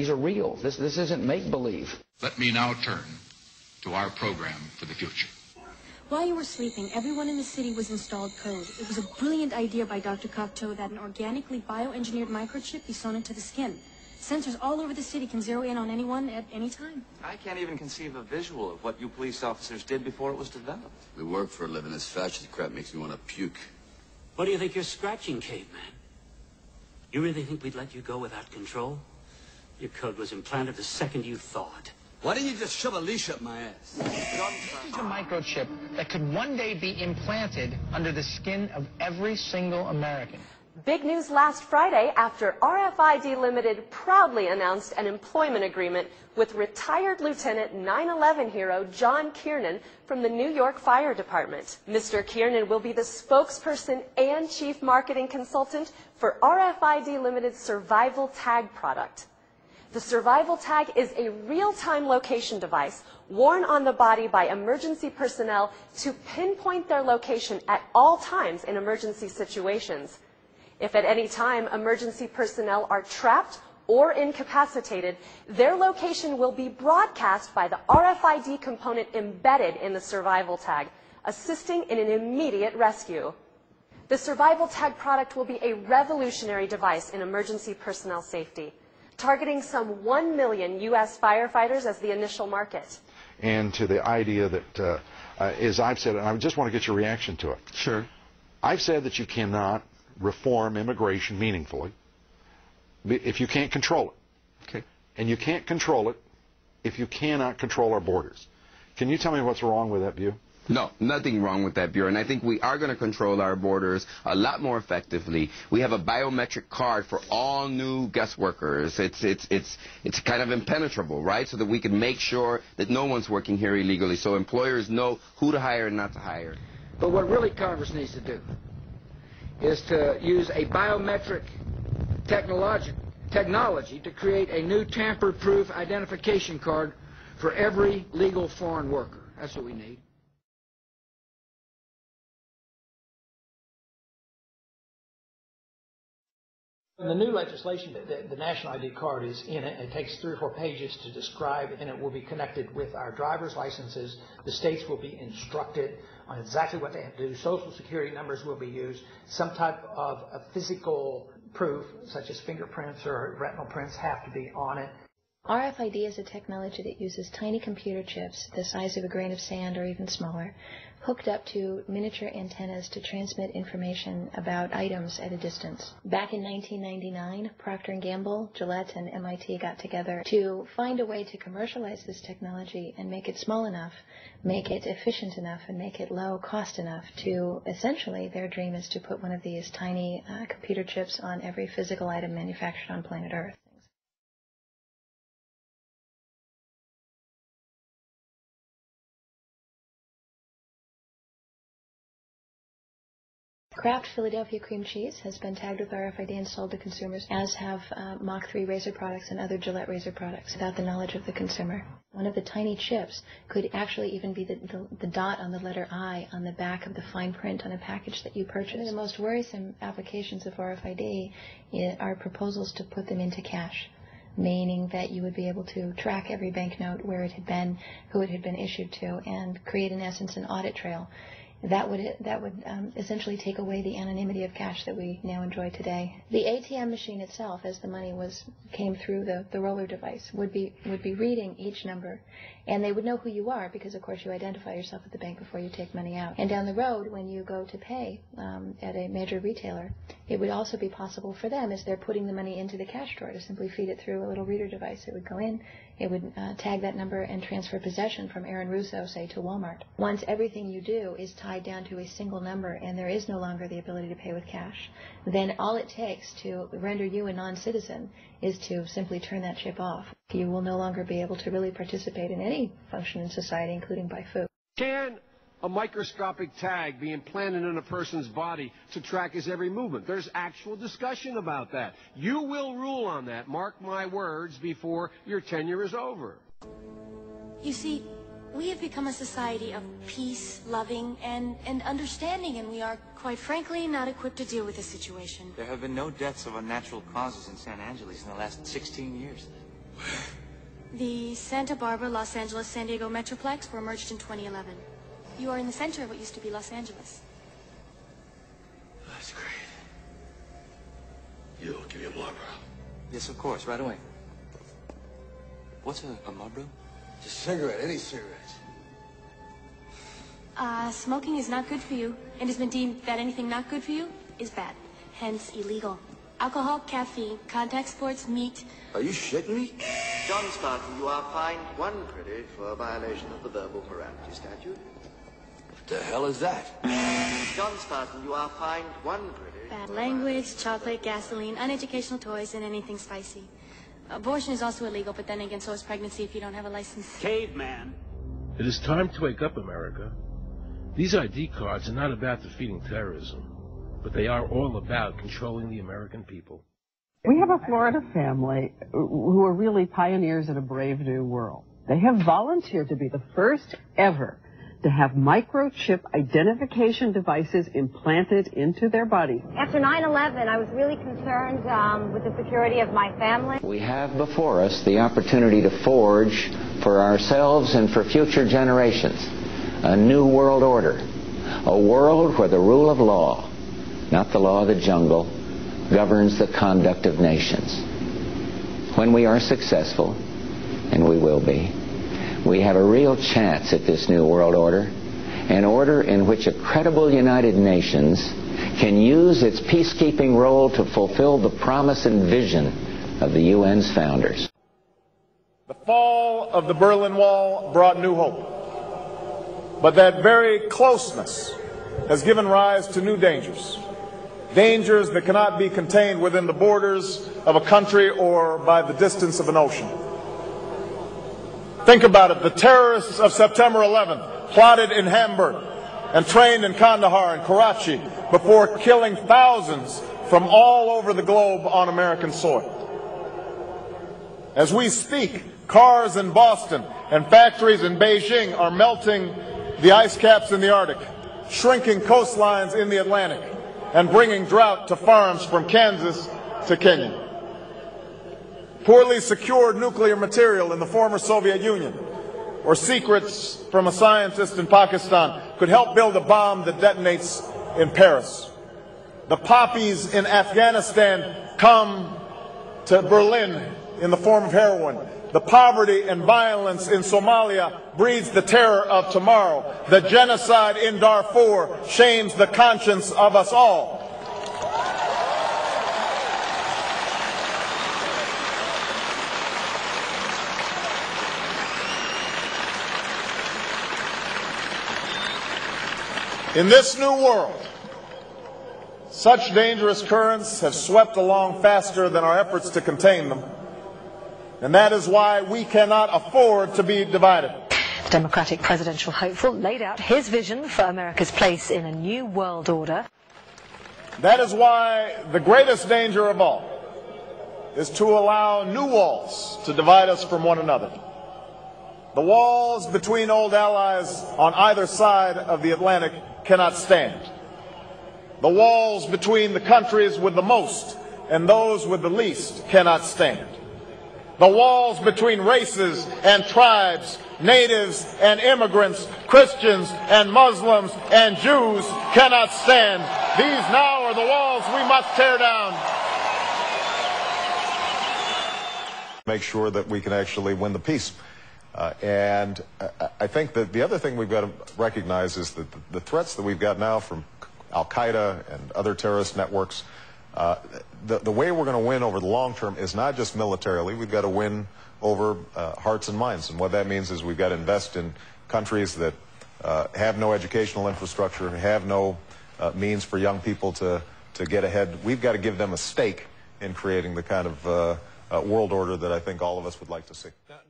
These are real. This isn't make-believe. Let me now turn to our program for the future. While you were sleeping, everyone in the city was installed code. It was a brilliant idea by Dr. Cocteau that an organically bioengineered microchip be sewn into the skin. Sensors all over the city can zero in on anyone at any time. I can't even conceive a visual of what you police officers did before it was developed. We work for a living. This fascist crap makes me want to puke. What do you think you're scratching, caveman? You really think we'd let you go without control? Your code was implanted the second you thawed. Why don't you just shove a leash up my ass? This is a microchip that could one day be implanted under the skin of every single American. Big news last Friday after RFID Limited proudly announced an employment agreement with retired Lieutenant 9/11 hero John Kiernan from the New York Fire Department. Mr. Kiernan will be the spokesperson and chief marketing consultant for RFID Limited's Survival Tag product. The Survival Tag is a real-time location device worn on the body by emergency personnel to pinpoint their location at all times in emergency situations. If at any time emergency personnel are trapped or incapacitated, their location will be broadcast by the RFID component embedded in the Survival Tag, assisting in an immediate rescue. The Survival Tag product will be a revolutionary device in emergency personnel safety, targeting some 1 million U.S. firefighters as the initial market. And to the idea that, as I've said, and I just want to get your reaction to it. Sure. I've said that you cannot reform immigration meaningfully if you can't control it. Okay. And you can't control it if you cannot control our borders. Can you tell me what's wrong with that view? No, nothing wrong with that, view, and I think we are going to control our borders a lot more effectively. We have a biometric card for all new guest workers. It's kind of impenetrable, right? So that we can make sure that no one's working here illegally, so employers know who to hire and not to hire. But what really Congress needs to do is to use a biometric technology to create a new tamper-proof identification card for every legal foreign worker. That's what we need. In the new legislation, the national ID card is in it. It takes 3 or 4 pages to describe, and it will be connected with our driver's licenses. The states will be instructed on exactly what they have to do. Social security numbers will be used. Some type of a physical proof, such as fingerprints or retinal prints, have to be on it. RFID is a technology that uses tiny computer chips the size of a grain of sand or even smaller, hooked up to miniature antennas to transmit information about items at a distance. Back in 1999, Procter & Gamble, Gillette, and MIT got together to find a way to commercialize this technology and make it small enough, make it efficient enough, and make it low cost enough to, essentially, their dream is to put one of these tiny computer chips on every physical item manufactured on planet Earth. Kraft Philadelphia cream cheese has been tagged with RFID and sold to consumers, as have Mach 3 razor products and other Gillette razor products, without the knowledge of the consumer. One of the tiny chips could actually even be the dot on the letter I on the back of the fine print on a package that you purchase. One of the most worrisome applications of RFID are proposals to put them into cash, meaning that you would be able to track every banknote, where it had been, who it had been issued to, and create, in essence, an audit trail. That would essentially take away the anonymity of cash that we now enjoy today. The ATM machine itself, as the money came through the roller device, would be reading each number, and they would know who you are because, of course, you identify yourself at the bank before you take money out. And down the road, when you go to pay at a major retailer, it would also be possible for them, as they're putting the money into the cash drawer, to simply feed it through a little reader device. It would go in, it would tag that number and transfer possession from Aaron Russo, say, to Walmart. Once everything you do is tied down to a single number and there is no longer the ability to pay with cash, then all it takes to render you a non-citizen is to simply turn that chip off. You will no longer be able to really participate in any function in society, including buy food. Can a microscopic tag be implanted in a person's body to track his every movement? There's actual discussion about that. You will rule on that, mark my words, before your tenure is over. You see, we have become a society of peace, loving, and understanding, and we are, quite frankly, not equipped to deal with the situation. There have been no deaths of unnatural causes in San Angeles in the last 16 years. The Santa Barbara, Los Angeles, San Diego Metroplex were merged in 2011. You are in the center of what used to be Los Angeles. That's great. Yo, give me a Marlboro. Yes, of course, right away. What's a Marlboro? Just a cigarette, any cigarettes. Smoking is not good for you, and has been deemed that anything not good for you is bad, hence illegal. Alcohol, caffeine, contact sports, meat. Are you shitting me? John Spartan, you are fined 1 credit for a violation of the verbal morality statute. What the hell is that? John Spartan, you are fined 1 credit. Bad language, chocolate, gasoline, uneducational toys, and anything spicy. Abortion is also illegal, but then again, so is pregnancy if you don't have a license. Caveman. It is time to wake up, America. These ID cards are not about defeating terrorism, but they are all about controlling the American people. We have a Florida family who are really pioneers in a brave new world. They have volunteered to be the first ever to have microchip identification devices implanted into their body. After 9/11, I was really concerned with the security of my family. We have before us the opportunity to forge for ourselves and for future generations a new world order, a world where the rule of law, not the law of the jungle, governs the conduct of nations. When we are successful, and we will be, we have a real chance at this new world order, an order in which a credible United Nations can use its peacekeeping role to fulfill the promise and vision of the UN's founders. The fall of the Berlin Wall brought new hope, but that very closeness has given rise to new dangers. Dangers that cannot be contained within the borders of a country or by the distance of an ocean. Think about it. The terrorists of September 11th plotted in Hamburg and trained in Kandahar and Karachi before killing thousands from all over the globe on American soil. As we speak, cars in Boston and factories in Beijing are melting the ice caps in the Arctic, shrinking coastlines in the Atlantic, and bringing drought to farms from Kansas to Kenya. Poorly secured nuclear material in the former Soviet Union, or secrets from a scientist in Pakistan, could help build a bomb that detonates in Paris. The poppies in Afghanistan come to Berlin in the form of heroin. The poverty and violence in Somalia breeds the terror of tomorrow. The genocide in Darfur shames the conscience of us all. In this new world, such dangerous currents have swept along faster than our efforts to contain them. And that is why we cannot afford to be divided. The Democratic presidential hopeful laid out his vision for America's place in a new world order. That is why the greatest danger of all is to allow new walls to divide us from one another. The walls between old allies on either side of the Atlantic cannot stand. The walls between the countries with the most and those with the least cannot stand. The walls between races and tribes, natives and immigrants, Christians and Muslims and Jews cannot stand. These now are the walls we must tear down. Make sure that we can actually win the peace. And I think that the other thing we've got to recognize is that the threats that we've got now from Al-Qaeda and other terrorist networks, the way we're going to win over the long term is not just militarily. We've got to win over hearts and minds. And what that means is we've got to invest in countries that have no educational infrastructure, have no means for young people to get ahead. We've got to give them a stake in creating the kind of world order that I think all of us would like to see.